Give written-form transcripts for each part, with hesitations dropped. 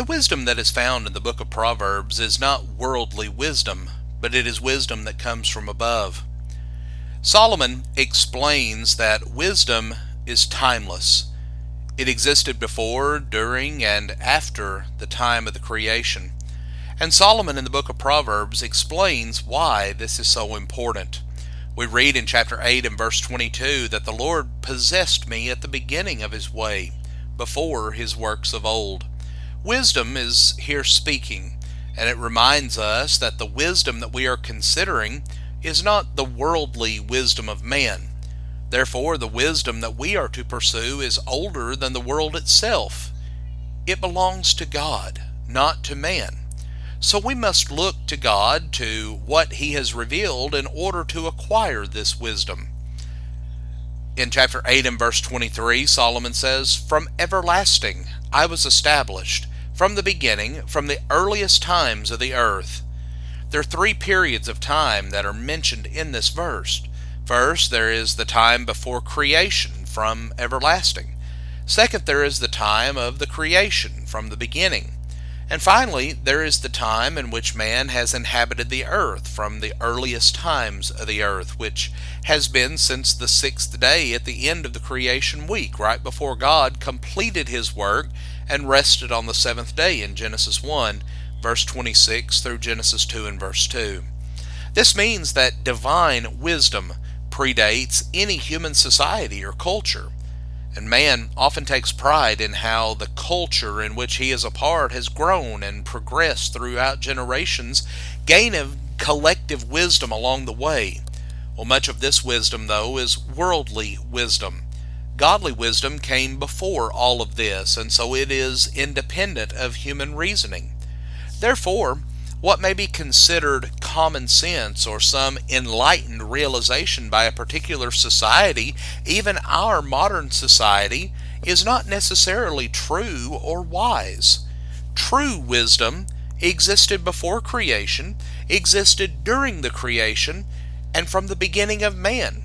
The wisdom that is found in the book of Proverbs is not worldly wisdom, but it is wisdom that comes from above. Solomon explains that wisdom is timeless. It existed before, during, and after the time of the creation. And Solomon in the book of Proverbs explains why this is so important. We read in chapter 8 and verse 22 that the Lord possessed me at the beginning of his way, before his works of old. Wisdom is here speaking, and it reminds us that the wisdom that we are considering is not the worldly wisdom of man. Therefore, the wisdom that we are to pursue is older than the world itself. It belongs to God, not to man. So we must look to God, to what he has revealed, in order to acquire this wisdom. In chapter 8 and verse 23, Solomon says, "From everlasting I was established, from the beginning, from the earliest times of the earth." There are three periods of time that are mentioned in this verse. First, there is the time before creation, from everlasting. Second, there is the time of the creation, from the beginning. And finally, there is the time in which man has inhabited the earth, from the earliest times of the earth, which has been since the sixth day at the end of the creation week, right before God completed his work and rested on the seventh day in Genesis 1, verse 26 through Genesis 2 and verse 2. This means that divine wisdom predates any human society or culture. And man often takes pride in how the culture in which he is a part has grown and progressed throughout generations, gaining collective wisdom along the way. Well, much of this wisdom, though, is worldly wisdom. Godly wisdom came before all of this, and so it is independent of human reasoning. Therefore, what may be considered common sense or some enlightened realization by a particular society, even our modern society, is not necessarily true or wise. True wisdom existed before creation, existed during the creation, and from the beginning of man.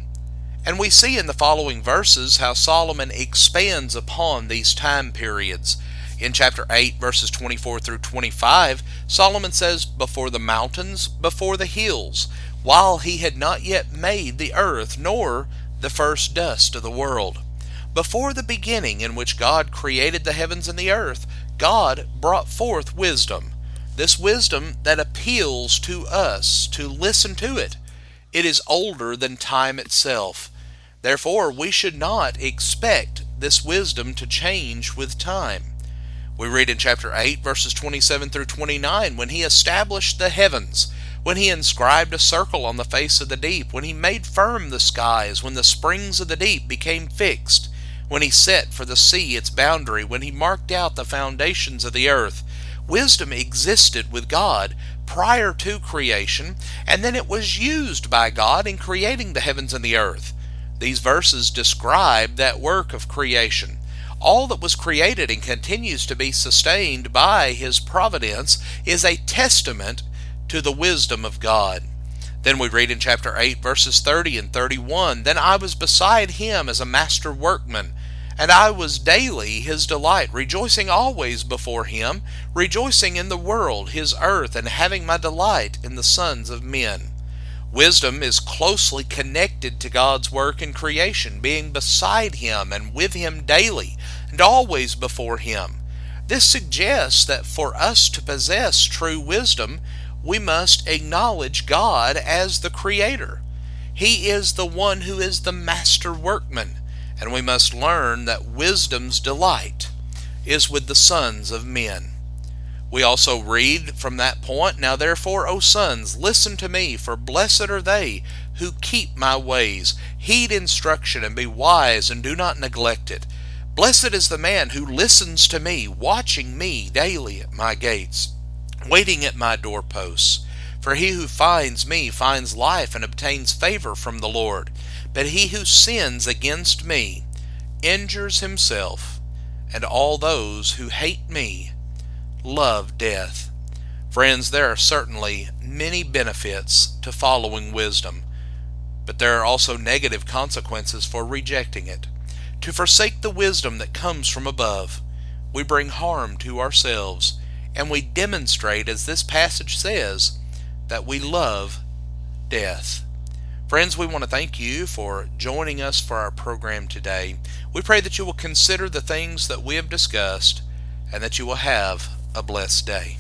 And we see in the following verses how Solomon expands upon these time periods. In chapter 8, verses 24 through 25, Solomon says, "Before the mountains, before the hills, while he had not yet made the earth, nor the first dust of the world." Before the beginning in which God created the heavens and the earth, God brought forth wisdom. This wisdom that appeals to us to listen to it. It is older than time itself. Therefore, we should not expect this wisdom to change with time. We read in chapter 8, verses 27 through 29, when he established the heavens, when he inscribed a circle on the face of the deep, when he made firm the skies, when the springs of the deep became fixed, when he set for the sea its boundary, when he marked out the foundations of the earth. Wisdom existed with God prior to creation, and then it was used by God in creating the heavens and the earth. These verses describe that work of creation. All that was created and continues to be sustained by his providence is a testament to the wisdom of God. Then we read in chapter 8, verses 30 and 31, "Then I was beside him as a master workman, and I was daily his delight, rejoicing always before him, rejoicing in the world, his earth, and having my delight in the sons of men." Wisdom is closely connected to God's work in creation, being beside him and with him daily, and always before him. This suggests that for us to possess true wisdom, we must acknowledge God as the Creator. He is the one who is the master workman, and we must learn that wisdom's delight is with the sons of men. We also read from that point, "Now therefore, O sons, listen to me, for blessed are they who keep my ways. Heed instruction and be wise, and do not neglect it. Blessed is the man who listens to me, watching me daily at my gates, waiting at my doorposts. For he who finds me finds life and obtains favor from the Lord. But he who sins against me injures himself, and all those who hate me love death." Friends, there are certainly many benefits to following wisdom, but there are also negative consequences for rejecting it. To forsake the wisdom that comes from above, we bring harm to ourselves, and we demonstrate, as this passage says, that we love death. Friends, we want to thank you for joining us for our program today. We pray that you will consider the things that we have discussed and that you will have a blessed day.